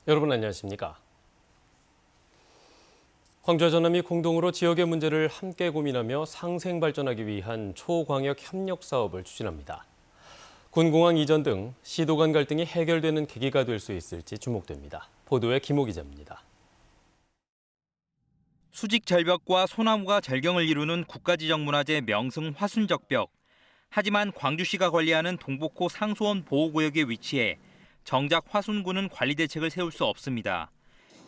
여러분 안녕하십니까? 광주와 전남이 공동으로 지역의 문제를 함께 고민하며 상생 발전하기 위한 초광역 협력 사업을 추진합니다. 군공항 이전 등 시도 간 갈등이 해결되는 계기가 될 수 있을지 주목됩니다. 보도에 김호 기자입니다. 수직 절벽과 소나무가 절경을 이루는 국가지정문화재 명승 화순적벽. 하지만 광주시가 관리하는 동복호 상수원 보호구역에 위치해 정작 화순군은 관리 대책을 세울 수 없습니다.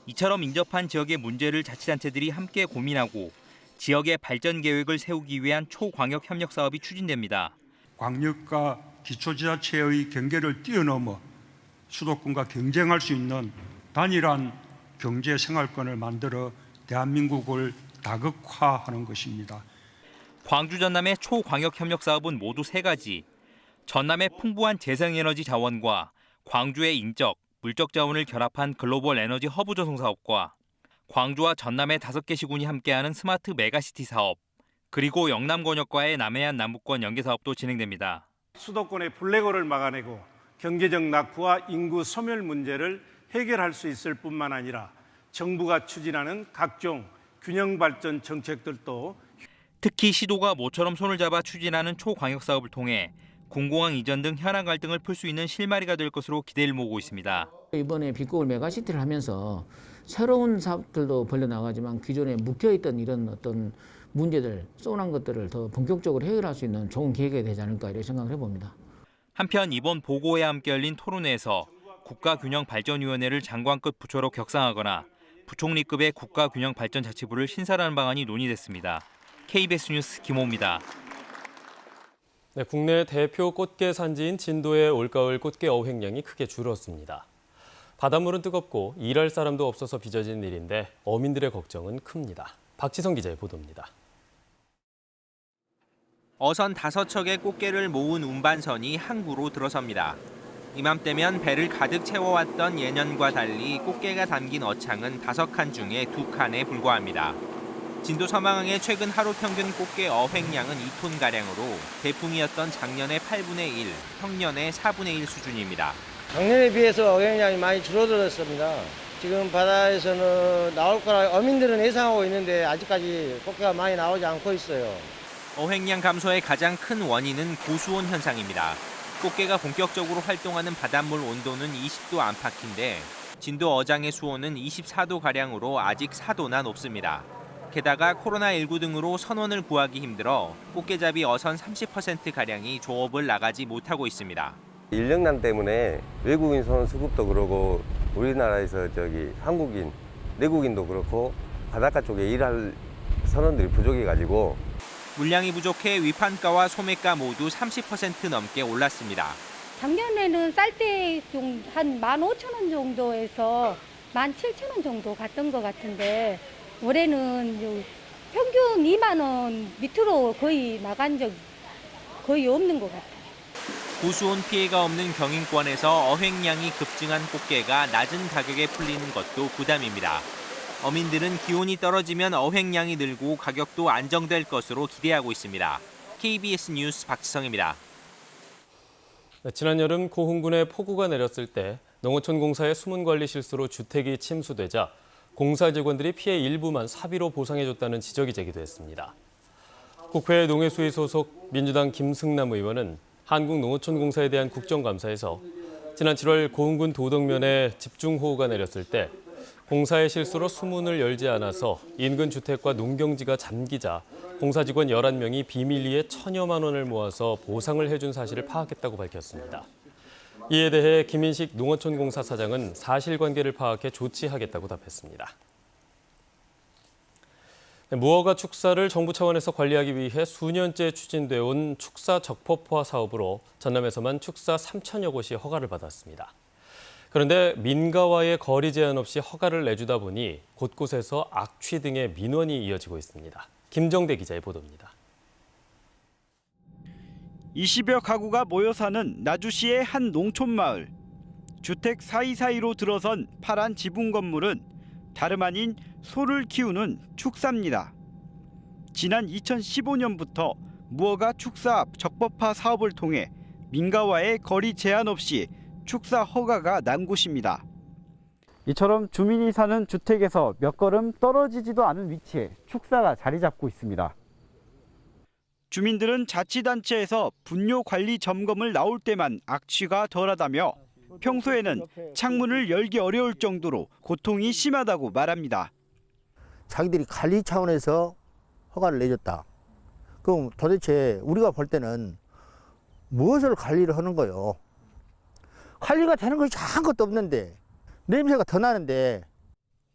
이처럼 인접한 지역의 문제를 자치단체들이 함께 고민하고 지역의 발전 계획을 세우기 위한 초광역 협력 사업이 추진됩니다. 광역과 기초지자체의 경계를 뛰어넘어 수도권과 경쟁할 수 있는 단일한 경제 생활권을 만들어 대한민국을 다극화하는 것입니다. 광주 전남의 초광역 협력 사업은 모두 3가지. 전남의 풍부한 재생에너지 자원과 광주의 인적, 물적 자원을 결합한 글로벌 에너지 허브 조성 사업과 광주와 전남의 5개 시군이 함께하는 스마트 메가시티 사업, 그리고 영남권역과의 남해안 남부권 연계 사업도 진행됩니다. 수도권의 블랙홀을 막아내고 경제적 낙후와 인구 소멸 문제를 해결할 수 있을 뿐만 아니라 정부가 추진하는 각종 균형 발전 정책들도 특히 시도가 모처럼 손을 잡아 추진하는 초광역 사업을 통해 군공항 이전 등 현안 갈등을 풀 수 있는 실마리가 될 것으로 기대를 모으고 있습니다. 이번에 빅고글 메가시티를 하면서 새로운 사업들도 벌려나가지만 기존에 묵혀있던 이런 어떤 문제들, 쏘난 것들을 더 본격적으로 해결할 수 있는 좋은 계기가 되지 않을까 이렇게 생각을 해봅니다. 한편 이번 보고에 함께 열린 토론회에서 국가균형발전위원회를 장관급 부처로 격상하거나 부총리급의 국가균형발전자치부를 신설하는 방안이 논의됐습니다. KBS 뉴스 김호입니다. 네, 국내 대표 꽃게 산지인 진도의 올가을 꽃게 어획량이 크게 줄었습니다. 바닷물은 뜨겁고 일할 사람도 없어서 빚어진 일인데 어민들의 걱정은 큽니다. 박지성 기자의 보도입니다. 어선 5척의 꽃게를 모은 운반선이 항구로 들어섭니다. 이맘때면 배를 가득 채워왔던 예년과 달리 꽃게가 담긴 어창은 5칸 중에 2칸에 불과합니다. 진도 서망항의 최근 하루 평균 꽃게 어획량은 2톤가량으로 대풍이었던 작년의 8분의 1, 평년의 4분의 1 수준입니다. 작년에 비해서 어획량이 많이 줄어들었습니다. 지금 바다에서는 나올 거라 어민들은 예상하고 있는데 아직까지 꽃게가 많이 나오지 않고 있어요. 어획량 감소의 가장 큰 원인은 고수온 현상입니다. 꽃게가 본격적으로 활동하는 바닷물 온도는 20도 안팎인데 진도 어장의 수온은 24도가량으로 아직 4도나 높습니다. 게다가 코로나19 등으로 선원을 구하기 힘들어 꽃게잡이 어선 30%가량이 조업을 나가지 못하고 있습니다. 인력난 때문에 외국인 선원 수급도 그러고 우리나라에서 한국인, 내국인도 그렇고 바닷가 쪽에 일할 선원들이 부족해가지고 물량이 부족해 위판가와 소매가 모두 30% 넘게 올랐습니다. 작년에는 쌀 때 한 15,000원 정도에서 17,000원 정도 갔던 것 같은데 올해는 평균 2만 원 밑으로 거의 나간 적 거의 없는 것 같아요. 고수온 피해가 없는 경인권에서 어획량이 급증한 꽃게가 낮은 가격에 풀리는 것도 부담입니다. 어민들은 기온이 떨어지면 어획량이 늘고 가격도 안정될 것으로 기대하고 있습니다. KBS 뉴스 박지성입니다. 지난 여름 고흥군에 폭우가 내렸을 때 농어촌공사의 수문관리 실수로 주택이 침수되자 공사 직원들이 피해 일부만 사비로 보상해줬다는 지적이 제기됐습니다. 국회 농해수위 소속 민주당 김승남 의원은 한국농어촌공사에 대한 국정감사에서 지난 7월 고흥군 도덕면에 집중호우가 내렸을 때 공사의 실수로 수문을 열지 않아서 인근 주택과 농경지가 잠기자 공사 직원 11명이 비밀리에 1,000여만 원을 모아서 보상을 해준 사실을 파악했다고 밝혔습니다. 이에 대해 김인식 농어촌공사 사장은 사실관계를 파악해 조치하겠다고 답했습니다. 무허가 축사를 정부 차원에서 관리하기 위해 수년째 추진돼 온 축사 적법화 사업으로 전남에서만 축사 3,000여 곳이 허가를 받았습니다. 그런데 민가와의 거리 제한 없이 허가를 내주다 보니 곳곳에서 악취 등의 민원이 이어지고 있습니다. 김정대 기자의 보도입니다. 20여 가구가 모여 사는 나주시의 한 농촌 마을. 주택 사이사이로 들어선 파란 지붕 건물은 다름 아닌 소를 키우는 축사입니다. 지난 2015년부터 무허가 축사 적법화 사업을 통해 민가와의 거리 제한 없이 축사 허가가 난 곳입니다. 이처럼 주민이 사는 주택에서 몇 걸음 떨어지지도 않은 위치에 축사가 자리 잡고 있습니다. 주민들은 자치단체에서 분뇨 관리 점검을 나올 때만 악취가 덜하다며 평소에는 창문을 열기 어려울 정도로 고통이 심하다고 말합니다. 자기들이 관리 차원에서 허가를 내줬다. 그럼 도대체 우리가 볼 때는 무엇을 관리를 하는 거요? 관리가 되는 것이 아무것도 없는데 냄새가 더 나는데.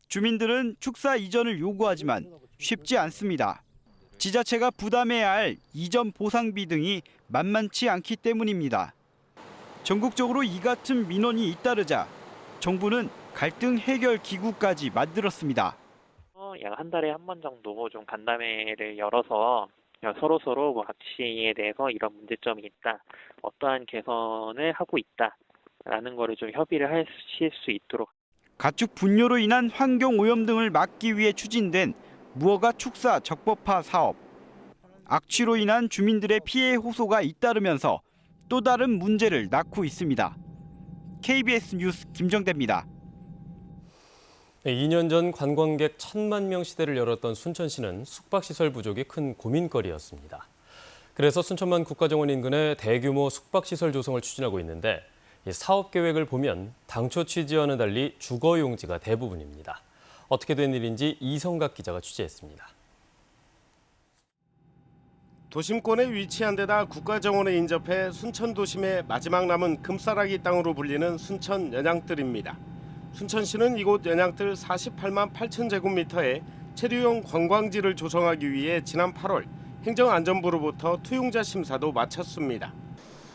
주민들은 축사 이전을 요구하지만 쉽지 않습니다. 지자체가 부담해야 할 이전 보상비 등이 만만치 않기 때문입니다. 전국적으로 이 같은 민원이 잇따르자 정부는 갈등 해결 기구까지 만들었습니다. 약 한 달에 한 번 정도 좀 간담회를 열어서 서로 뭐 악취에 대해서 이런 문제점이 있다, 어떠한 개선을 하고 있다라는 거를 좀 협의를 하실 수 있도록. 가축 분뇨로 인한 환경 오염 등을 막기 위해 추진된 무허가 축사 적법화 사업. 악취로 인한 주민들의 피해 호소가 잇따르면서 또 다른 문제를 낳고 있습니다. KBS 뉴스 김정대입니다. 2년 전 관광객 1,000만 명 시대를 열었던 순천시는 숙박시설 부족이 큰 고민거리였습니다. 그래서 순천만 국가정원 인근에 대규모 숙박시설 조성을 추진하고 있는데 이 사업 계획을 보면 당초 취지와는 달리 주거용지가 대부분입니다. 어떻게 된 일인지 이성각 기자가 취재했습니다. 도심권에 위치한 데다 국가정원에 인접해 순천 도심의 마지막 남은 금싸라기 땅으로 불리는 순천 연양뜰입니다. 순천시는 이곳 연양뜰 48만 8천 제곱미터의 체류용 관광지를 조성하기 위해 지난 8월 행정안전부로부터 투용자 심사도 마쳤습니다.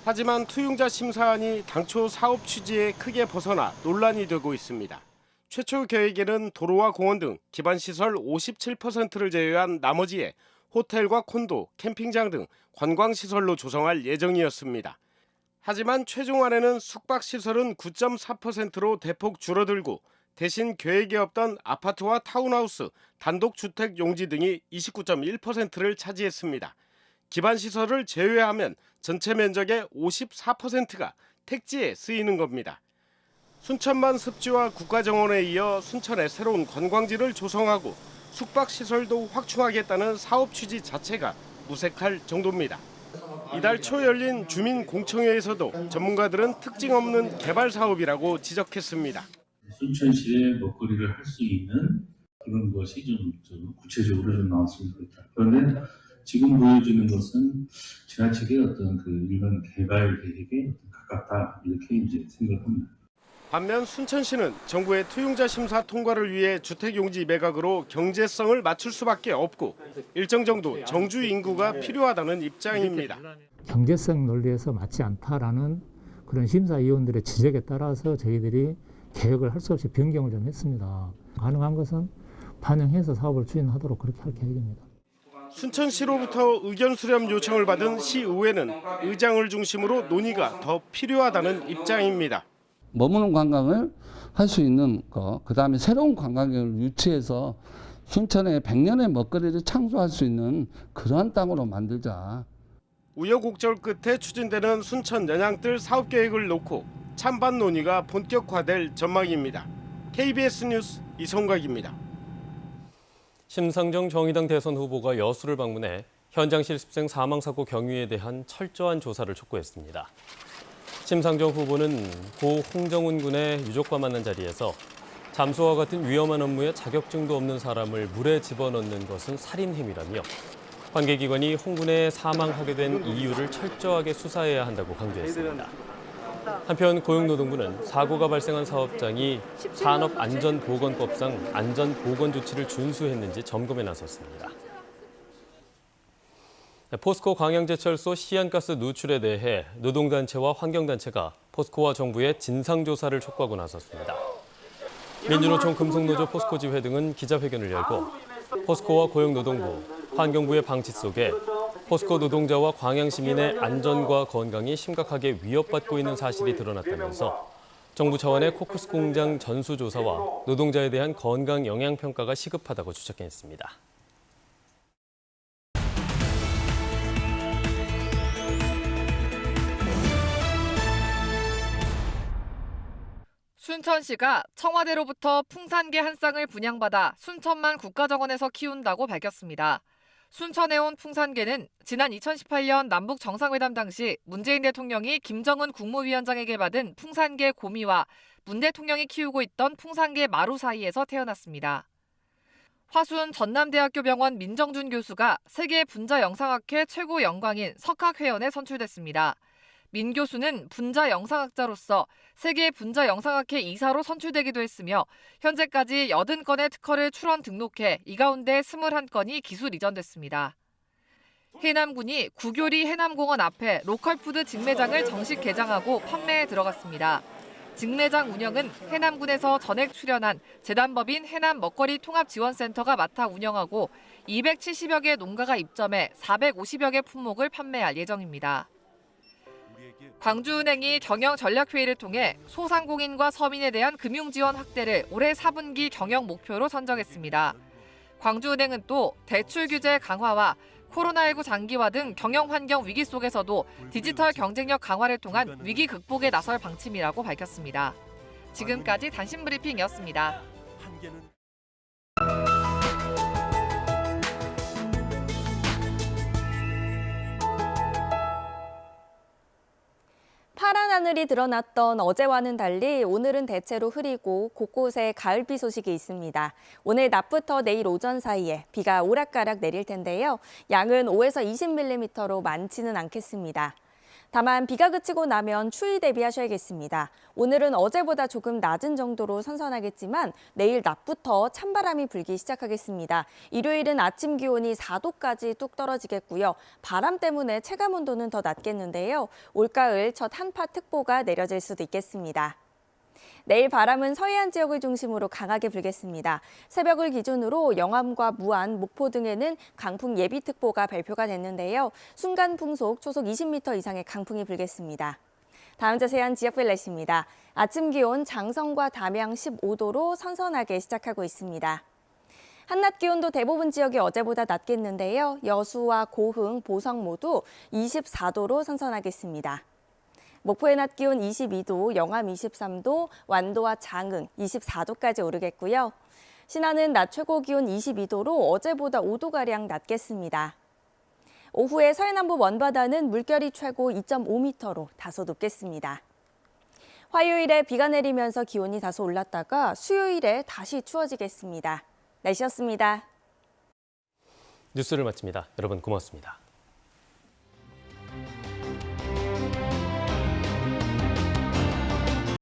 하지만 투용자 심사안이 당초 사업 취지에 크게 벗어나 논란이 되고 있습니다. 최초 계획에는 도로와 공원 등 기반시설 57%를 제외한 나머지에 호텔과 콘도, 캠핑장 등 관광시설로 조성할 예정이었습니다. 하지만 최종안에는 숙박시설은 9.4%로 대폭 줄어들고 대신 계획에 없던 아파트와 타운하우스, 단독주택 용지 등이 29.1%를 차지했습니다. 기반시설을 제외하면 전체 면적의 54%가 택지에 쓰이는 겁니다. 순천만 습지와 국가정원에 이어 순천에 새로운 관광지를 조성하고 숙박시설도 확충하겠다는 사업 취지 자체가 무색할 정도입니다. 이달 초 열린 주민공청회에서도 전문가들은 특징 없는 개발 사업이라고 지적했습니다. 순천시의 먹거리를 할 수 있는 그런 것이 좀 구체적으로 좀 나왔으면 좋겠다. 그런데 지금 보여지는 것은 지나치게 어떤 그 일반 개발 계획에 가깝다 이렇게 이제 생각합니다. 반면 순천시는 정부의 투용자 심사 통과를 위해 주택용지 매각으로 경제성을 맞출 수밖에 없고 일정 정도 정주 인구가 필요하다는 입장입니다. 경제성 논리에서 맞지 않다라는 그런 심사위원들의 지적에 따라서 저희들이 계획을 할 수 없이 변경을 좀 했습니다. 가능한 것은 반영해서 사업을 추진하도록 그렇게 할 계획입니다. 순천시로부터 의견 수렴 요청을 받은 시의회는 의장을 중심으로 논의가 더 필요하다는 입장입니다. 머무는 관광을 할 수 있는 거, 그다음에 새로운 관광객을 유치해서 순천에 100년의 먹거리를 창조할 수 있는 그러한 땅으로 만들자. 우여곡절 끝에 추진되는 순천 연양뜰 사업 계획을 놓고 찬반 논의가 본격화될 전망입니다. KBS 뉴스 이성각입니다. 심상정 정의당 대선 후보가 여수를 방문해 현장 실습생 사망 사고 경위에 대한 철저한 조사를 촉구했습니다. 심상정 후보는 고 홍정훈 군의 유족과 만난 자리에서 잠수와 같은 위험한 업무에 자격증도 없는 사람을 물에 집어넣는 것은 살인 행위라며 관계기관이 홍 군의 사망하게 된 이유를 철저하게 수사해야 한다고 강조했습니다. 한편 고용노동부는 사고가 발생한 사업장이 산업안전보건법상 안전보건조치를 준수했는지 점검에 나섰습니다. 포스코 광양제철소 시안가스 누출에 대해 노동단체와 환경단체가 포스코와 정부에 진상조사를 촉구하고 나섰습니다. 민주노총 금속노조 포스코지회 등은 기자회견을 열고 포스코와 고용노동부, 환경부의 방치 속에 포스코 노동자와 광양 시민의 안전과 건강이 심각하게 위협받고 있는 사실이 드러났다면서 정부 차원의 코크스 공장 전수조사와 노동자에 대한 건강 영향평가가 시급하다고 주장했습니다. 순천시가 청와대로부터 풍산개 한 쌍을 분양받아 순천만 국가정원에서 키운다고 밝혔습니다. 순천에 온 풍산개는 지난 2018년 남북 정상회담 당시 문재인 대통령이 김정은 국무위원장에게 받은 풍산개 고미와 문 대통령이 키우고 있던 풍산개 마루 사이에서 태어났습니다. 화순 전남대학교 병원 민정준 교수가 세계 분자 영상학회 최고 영광인 석학회원에 선출됐습니다. 민 교수는 분자 영상학자로서 세계 분자 영상학회 이사로 선출되기도 했으며 현재까지 80건의 특허를 출원 등록해 이 가운데 21건이 기술 이전됐습니다. 해남군이 구교리 해남공원 앞에 로컬푸드 직매장을 정식 개장하고 판매에 들어갔습니다. 직매장 운영은 해남군에서 전액 출연한 재단법인 해남 먹거리 통합지원센터가 맡아 운영하고 270여 개 농가가 입점해 450여 개 품목을 판매할 예정입니다. 광주은행이 경영전략회의를 통해 소상공인과 서민에 대한 금융지원 확대를 올해 4분기 경영 목표로 선정했습니다. 광주은행은 또 대출 규제 강화와 코로나19 장기화 등 경영 환경 위기 속에서도 디지털 경쟁력 강화를 통한 위기 극복에 나설 방침이라고 밝혔습니다. 지금까지 단신 브리핑이었습니다. 파란 하늘이 드러났던 어제와는 달리 오늘은 대체로 흐리고 곳곳에 가을비 소식이 있습니다. 오늘 낮부터 내일 오전 사이에 비가 오락가락 내릴 텐데요. 양은 5에서 20mm로 많지는 않겠습니다. 다만 비가 그치고 나면 추위 대비하셔야겠습니다. 오늘은 어제보다 조금 낮은 정도로 선선하겠지만 내일 낮부터 찬바람이 불기 시작하겠습니다. 일요일은 아침 기온이 4도까지 뚝 떨어지겠고요. 바람 때문에 체감온도는 더 낮겠는데요. 올가을 첫 한파특보가 내려질 수도 있겠습니다. 내일 바람은 서해안 지역을 중심으로 강하게 불겠습니다. 새벽을 기준으로 영암과 무안, 목포 등에는 강풍 예비특보가 발표가 됐는데요. 순간 풍속 초속 20m 이상의 강풍이 불겠습니다. 다음 자세한 지역별 날씨입니다. 아침 기온 장성과 담양 15도로 선선하게 시작하고 있습니다. 한낮 기온도 대부분 지역이 어제보다 낮겠는데요. 여수와 고흥, 보성 모두 24도로 선선하겠습니다. 목포의 낮 기온 22도, 영암 23도, 완도와 장흥 24도까지 오르겠고요. 신안은 낮 최고 기온 22도로 어제보다 5도가량 낮겠습니다. 오후에 서해남부 먼바다는 물결이 최고 2.5m로 다소 높겠습니다. 화요일에 비가 내리면서 기온이 다소 올랐다가 수요일에 다시 추워지겠습니다. 날씨였습니다. 뉴스를 마칩니다. 여러분 고맙습니다.